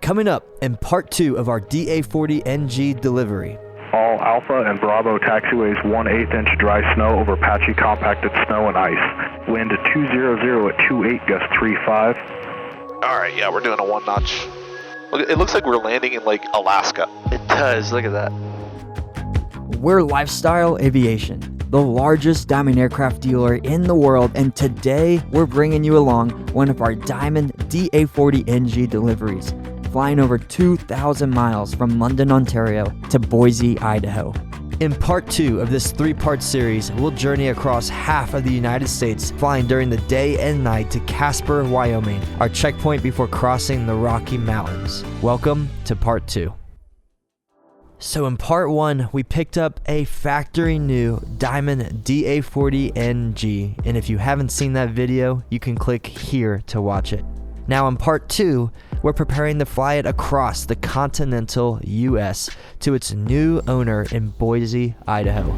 Coming up in part 2 of our DA40 NG delivery. All Alpha and Bravo taxiways 1/8 inch dry snow over patchy compacted snow and ice. Wind at 200 at 28, gust 35. Alright, yeah, we're doing a 1 notch. It looks like we're landing in like Alaska. It does, look at that. We're Lifestyle Aviation, the largest diamond aircraft dealer in the world, and today we're bringing you along one of our Diamond DA40 NG deliveries, flying over 2,000 miles from London, Ontario to Boise, Idaho. In part 2 of this 3-part series, we'll journey across half of the United States, flying during the day and night to Casper, Wyoming, our checkpoint before crossing the Rocky Mountains. Welcome to part 2. So in part 1, we picked up a factory new Diamond DA40 NG, and if you haven't seen that video, you can click here to watch it. Now in part 2, we're preparing to fly it across the continental US to its new owner in Boise, Idaho.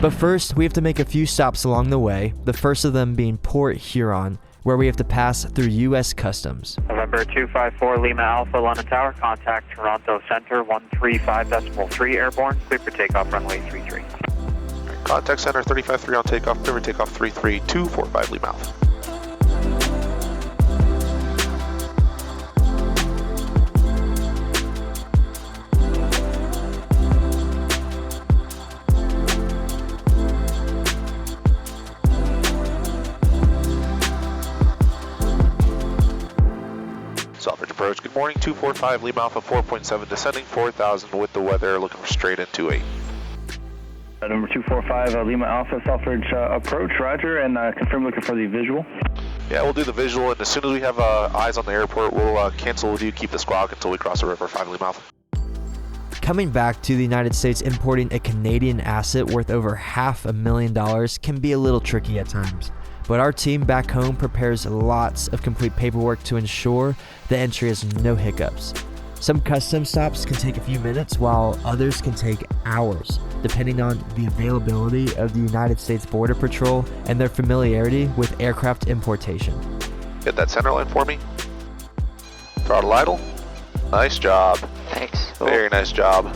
But first, we have to make a few stops along the way, the first of them being Port Huron, where we have to pass through US Customs. November 254 Lima Alpha, London Tower, contact Toronto Center 135.3 airborne, clear for takeoff runway 33. Contact center 35-3 on takeoff, clear for takeoff 33245 Lima Alpha. Self-bridge approach, good morning, 245 Lima Alpha 4.7 descending 4,000 with the weather, looking for straight into 8. Number 245 Lima Alpha, Selfridge approach, roger, and confirm looking for the visual. Yeah, we'll do the visual, and as soon as we have eyes on the airport, we'll cancel with you, keep the squawk until we cross the river, 5 Lima Alpha. Coming back to the United States, importing a Canadian asset worth over $500,000 can be a little tricky at times. But our team back home prepares lots of complete paperwork to ensure the entry has no hiccups. Some customs stops can take a few minutes, while others can take hours, depending on the availability of the United States Border Patrol and their familiarity with aircraft importation. Hit that center line for me. Throttle idle. Nice job. Thanks. Very nice job.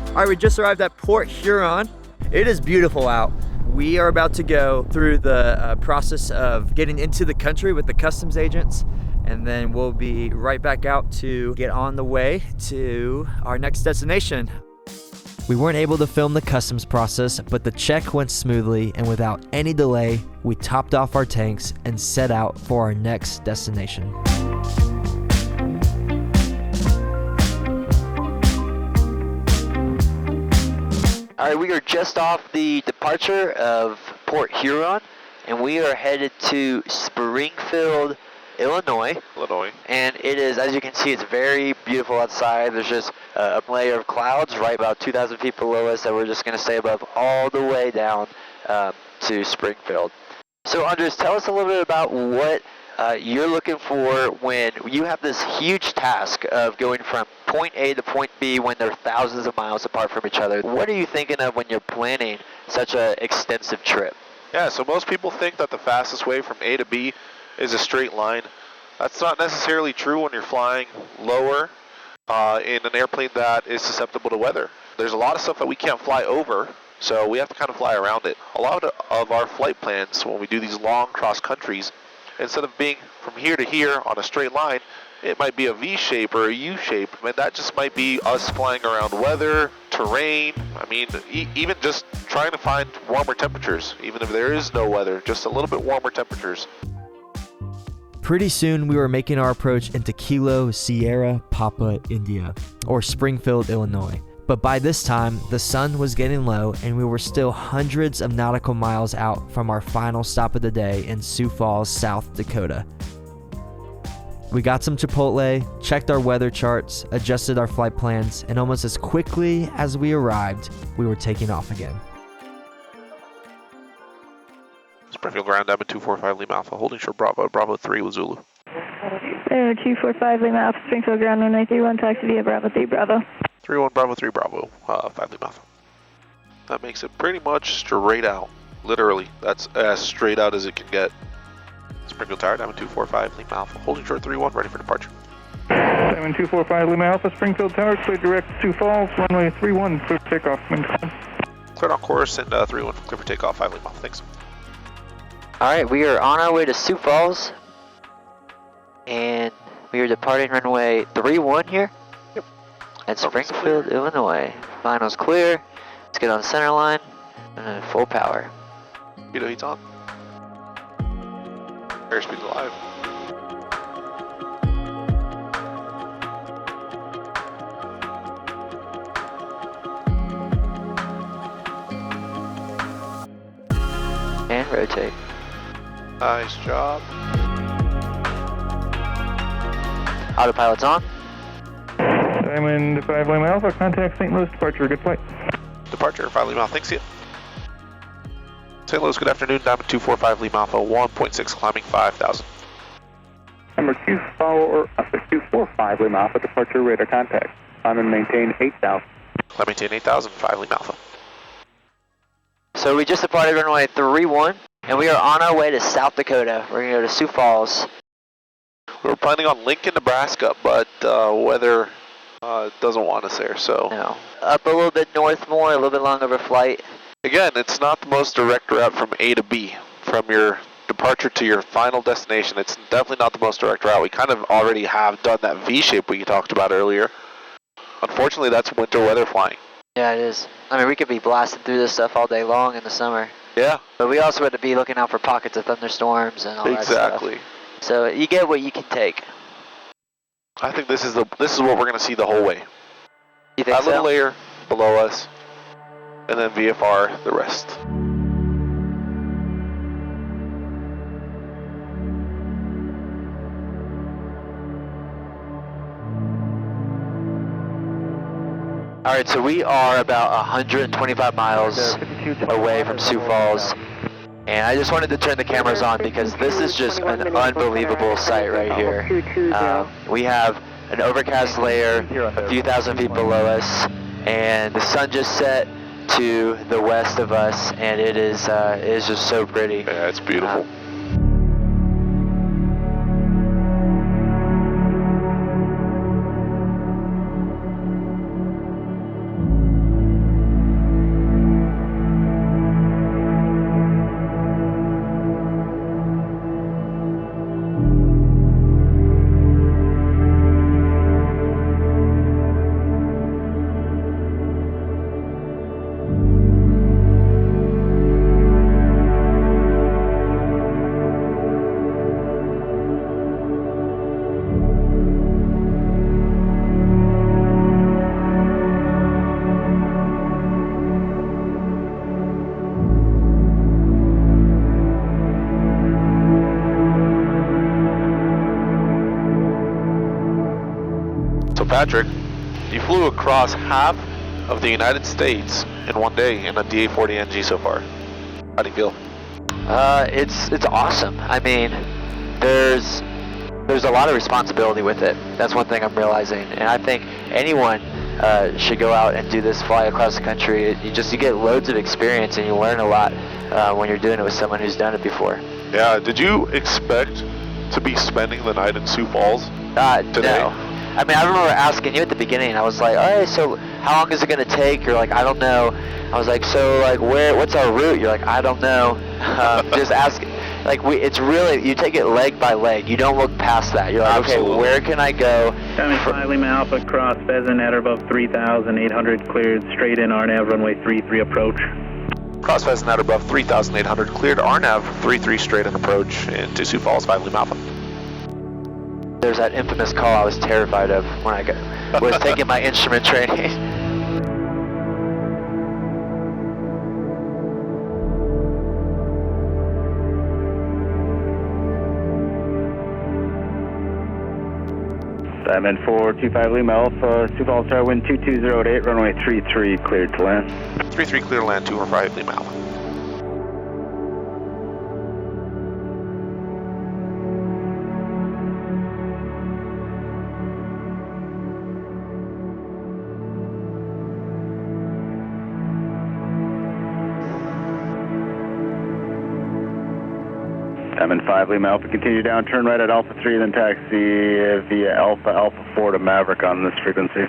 All right, we just arrived at Port Huron. It is beautiful out. We are about to go through the process of getting into the country with the customs agents, and then we'll be right back out to get on the way to our next destination. We weren't able to film the customs process, but the check went smoothly, and without any delay, we topped off our tanks and set out for our next destination. All right, we are just off the departure of Port Huron, and we are headed to Springfield, Illinois. And it is, as you can see, it's very beautiful outside. There's just a layer of clouds right about 2,000 feet below us that we're just going to stay above all the way down to Springfield. So Andres, tell us a little bit about what you're looking for when you have this huge task of going from point A to point B when they're thousands of miles apart from each other. What are you thinking of when you're planning such an extensive trip? Yeah, so most people think that the fastest way from A to B is a straight line. That's not necessarily true when you're flying lower in an airplane that is susceptible to weather. There's a lot of stuff that we can't fly over, so we have to kind of fly around it. A lot of our flight plans, when we do these long cross countries, instead of being from here to here on a straight line, it might be a V shape or a U shape. I mean, that just might be us flying around weather, terrain. I mean, even just trying to find warmer temperatures, even if there is no weather, just a little bit warmer temperatures. Pretty soon, we were making our approach into Kilo Sierra Papa, India, or Springfield, Illinois. But by this time, the sun was getting low, and we were still hundreds of nautical miles out from our final stop of the day in Sioux Falls, South Dakota. We got some Chipotle, checked our weather charts, adjusted our flight plans, and almost as quickly as we arrived, we were taking off again. Springfield ground, Diamond 245 Lima Alpha, holding short Bravo, Bravo 3 with Zulu. 245 Lima Alpha, Springfield ground 1931, taxi via Bravo 3 Bravo. 31 Bravo 3 Bravo, 5 Lima Alpha. That makes it pretty much straight out. Literally, that's as straight out as it can get. Springfield Tower, Diamond 245, Lima Alpha, holding short 31, ready for departure. Diamond 245, Lima Alpha, Springfield Tower, clear direct Sioux Falls, runway 31, clear for takeoff. Cleared on course and 31 clear for takeoff, 5 Lima Alpha, thanks. Alright, we are on our way to Sioux Falls. And we are departing runway 31 here. Yep. At Springfield, Illinois. Finals clear. Let's get on the center line. And full power. Speedo heat's on. Airspeed's alive. And rotate. Nice job. Autopilot's on. Diamond 5 Lima Alpha, contact St. Louis departure, good flight. Departure, 5 Lima Alpha, thanks you. St. Louis, good afternoon, Diamond 245 Lima Alpha, 1.6, climbing 5,000. Number 245 Lima Alpha, departure radar contact. Climb and maintain 8,000. Climb maintain 8,000, 5 Lima Alpha. So we just departed runway 31, and we are on our way to South Dakota. We're going to go to Sioux Falls. We were planning on Lincoln, Nebraska, but weather doesn't want us there, so. No. Up a little bit north more, a little bit longer of a flight. Again, it's not the most direct route from A to B. From your departure to your final destination, it's definitely not the most direct route. We kind of already have done that V-shape we talked about earlier. Unfortunately, that's winter weather flying. Yeah, it is. I mean, we could be blasting through this stuff all day long in the summer. Yeah. But we also have to be looking out for pockets of thunderstorms and all that stuff. Exactly. So you get what you can take. I think this is what we're going to see the whole way. You think That little so? layer below us, and then VFR the rest. All right, so we are about 125 miles away from Sioux Falls. And I just wanted to turn the cameras on because this is just an unbelievable sight right here. We have an overcast layer a few thousand feet below us, and the sun just set to the west of us, and it is just so pretty. Yeah, it's beautiful. Patrick, you flew across half of the United States in one day in a DA40 NG so far. How do you feel? It's awesome. I mean, there's a lot of responsibility with it. That's one thing I'm realizing, and I think anyone should go out and do this, fly across the country. You get loads of experience, and you learn a lot when you're doing it with someone who's done it before. Yeah. Did you expect to be spending the night in Sioux Falls today? No. I mean, I remember asking you at the beginning. I was like, all right, so how long is it going to take? You're like, I don't know. I was like, so like, what's our route? You're like, I don't know. Just ask. Like, it's really, you take it leg by leg. You don't look past that. You're like, Absolutely. Okay, where can I go? Diamond 5 Lima Alpha, cross Pheasant at or above 3,800, cleared straight in RNAV, runway 33 approach. Cross Pheasant at above 3,800, cleared RNAV 33 straight in approach into Sioux Falls, 5 Lima Alpha. There's that infamous call I was terrified of when I was taking my instrument training. Diamond 425 Lima Alpha, Sioux Falls Tower, wind 2208, runway 33, cleared to land. 33 clear to land, 245 Lima Alpha. I'm in 5 Lima Alpha, continue down, turn right at Alpha 3, then taxi via Alpha 4 to Maverick on this frequency.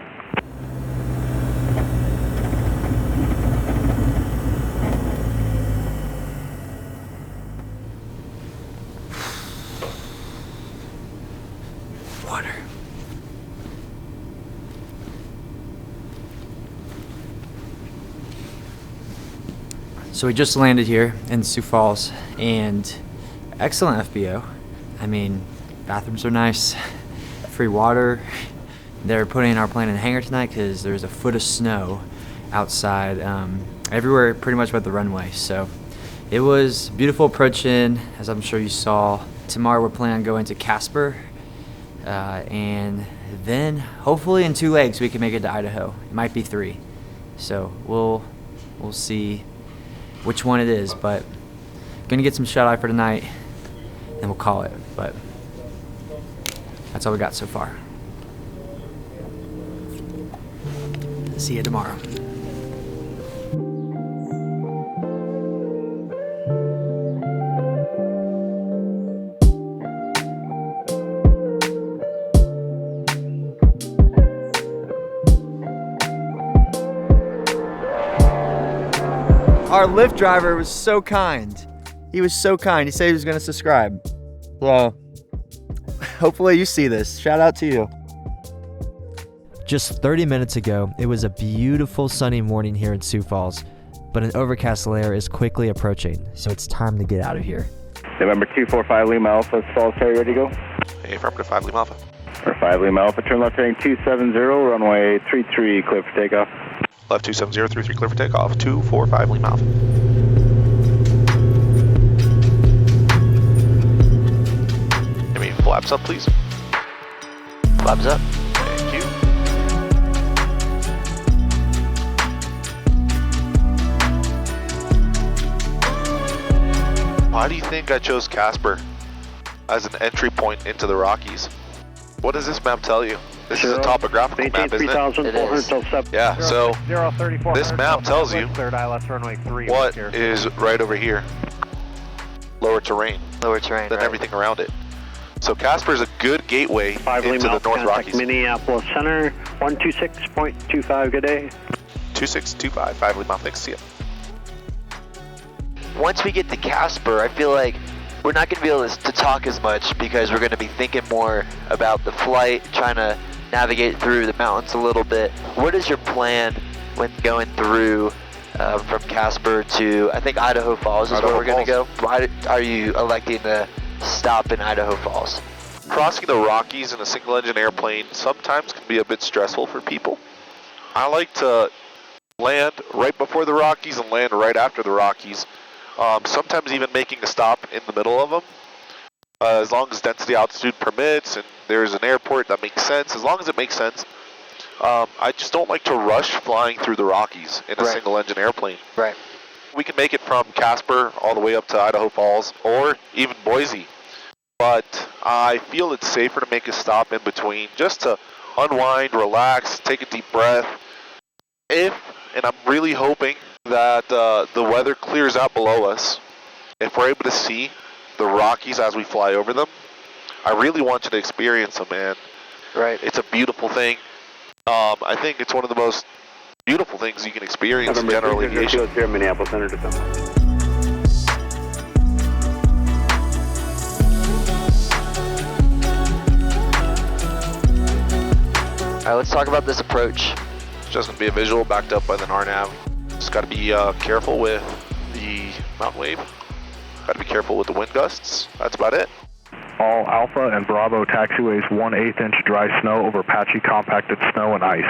Water. So we just landed here in Sioux Falls, and excellent FBO. I mean, bathrooms are nice, free water. They're putting our plane in the hangar tonight because there's a foot of snow outside everywhere pretty much but the runway. So it was beautiful approach in, as I'm sure you saw. Tomorrow we're planning on going to Casper, and then hopefully in 2 legs we can make it to Idaho. It might be 3. So we'll see which one it is, but gonna get some shut-eye for tonight, and we'll call it. But that's all we got so far. See you tomorrow. Our Lyft driver was so kind. He was so kind. He said he was going to subscribe. So, hopefully you see this. Shout out to you. Just 30 minutes ago, it was a beautiful sunny morning here in Sioux Falls, but an overcast layer is quickly approaching, so it's time to get out of here. November 245 Lima Alpha, Falls Ferry, ready to go? Hey, affirmative 5 Lima Alpha. Or 5 Lima Alpha, turn left heading 270, runway 33, clear for takeoff. Left 270, 33 clear for takeoff, 245 Lima Alpha. Give me flaps up, please. Flaps up. Thank you. Why do you think I chose Casper as an entry point into the Rockies? What does this map tell you? This is a topographical map, isn't it? It is. Yeah, so this map tells you what is right over here. Lower terrain. Lower terrain, than right. everything around it. So Casper is a good gateway into the North Rockies. Minneapolis Center, 126.25, good day. 2625, 5 Lima, thanks, see ya. Once we get to Casper, I feel like we're not going to be able to talk as much because we're going to be thinking more about the flight, trying to navigate through the mountains a little bit. What is your plan when going through from Casper to, I think Idaho Falls is where we're going to go? Why are you electing to stop in Idaho Falls? Crossing the Rockies in a single engine airplane sometimes can be a bit stressful for people. I like to land right before the Rockies and land right after the Rockies. Sometimes even making a stop in the middle of them. As long as density altitude permits and there's an airport that makes sense, as long as it makes sense. I just don't like to rush flying through the Rockies in a single engine airplane. Right. We can make it from Casper all the way up to Idaho Falls or even Boise. But I feel it's safer to make a stop in between just to unwind, relax, take a deep breath. And I'm really hoping that the weather clears out below us. If we're able to see the Rockies as we fly over them, I really want you to experience them, man. Right. It's a beautiful thing. I think it's one of the most beautiful things you can experience in general aviation. Minneapolis Center to come. All right, let's talk about this approach. It's just going to be a visual backed up by the RNAV. Just got to be careful with the mountain wave. Got to be careful with the wind gusts. That's about it. All Alpha and Bravo taxiways 1/8 inch dry snow over patchy compacted snow and ice.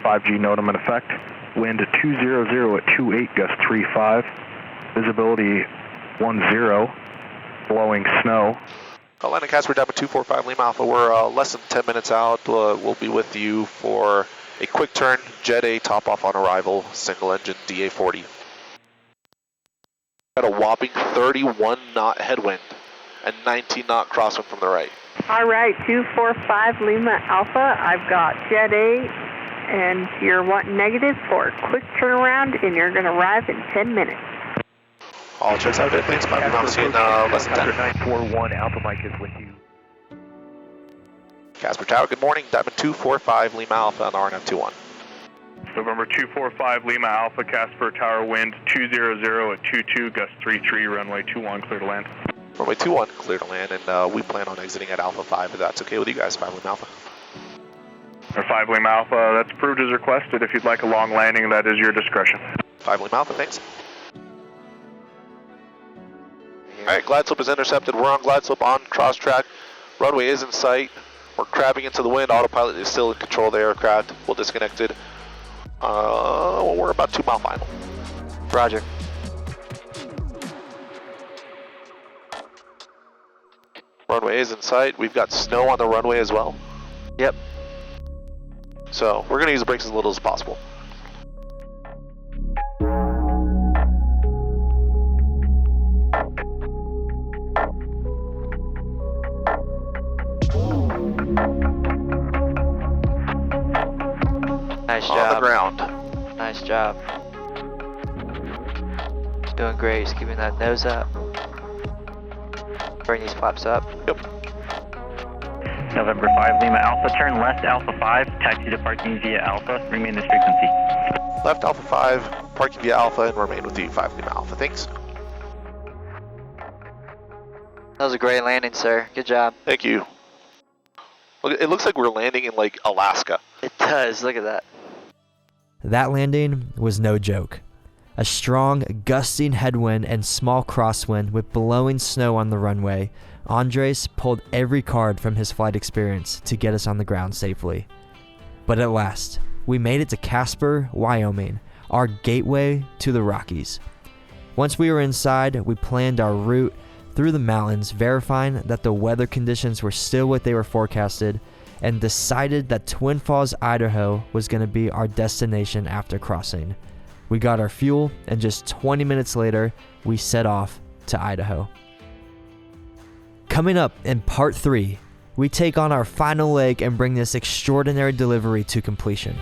5G NOTAM in effect. Wind 200 at 28 gust 35. Visibility 10. Blowing snow. Atlanta Casper Diamond 245 Lima Alpha. We're less than 10 minutes out. We'll be with you for a quick turn, Jet A top off on arrival, single engine DA40. Got a whopping 31 knot headwind and 19 knot crosswind from the right. All right, 245 Lima Alpha. I've got Jet A, and you're wanting negative for a quick turnaround, and you're going to arrive in 10 minutes. All checks out. Thanks. 5 miles in less than 10. 941 Alpha Mike is with you. Casper Tower, good morning. Diamond 245 Lima Alpha on RNF 21. November 245 Lima Alpha, Casper Tower, wind 200 at 22, gust 33, runway 21, clear to land. Runway 21, clear to land, and we plan on exiting at Alpha 5 if that's okay with you guys, 5 Lima Alpha. Or 5 Lima Alpha, that's approved as requested. If you'd like a long landing, that is your discretion. 5 Lima Alpha, thanks. Alright, glide slope is intercepted. We're on glide slope on cross track. Runway is in sight. We're crabbing into the wind. Autopilot is still in control of the aircraft. We'll disconnect it. We're about 2 mile final. Roger. Runway is in sight. We've got snow on the runway as well. Yep. So we're going to use the brakes as little as possible. Nice On job. the ground. Nice job. Doing great. Just keeping that nose up. Bring these flaps up. Yep. November 5 Lima Alpha, turn left Alpha 5, taxi to parking via Alpha, remain this frequency. Left Alpha 5, parking via Alpha, and remain with the 5 Lima Alpha. Thanks. That was a great landing, sir. Good job. Thank you. Look, it looks like we're landing in like Alaska. It does. Look at that. That landing was no joke. A strong, gusting headwind and small crosswind with blowing snow on the runway, Andres pulled every card from his flight experience to get us on the ground safely. But at last, we made it to Casper, Wyoming, our gateway to the Rockies. Once we were inside, we planned our route through the mountains, verifying that the weather conditions were still what they were forecasted, and decided that Twin Falls, Idaho was going to be our destination after crossing. We got our fuel, and just 20 minutes later, we set off to Idaho. Coming up in part 3, we take on our final leg and bring this extraordinary delivery to completion.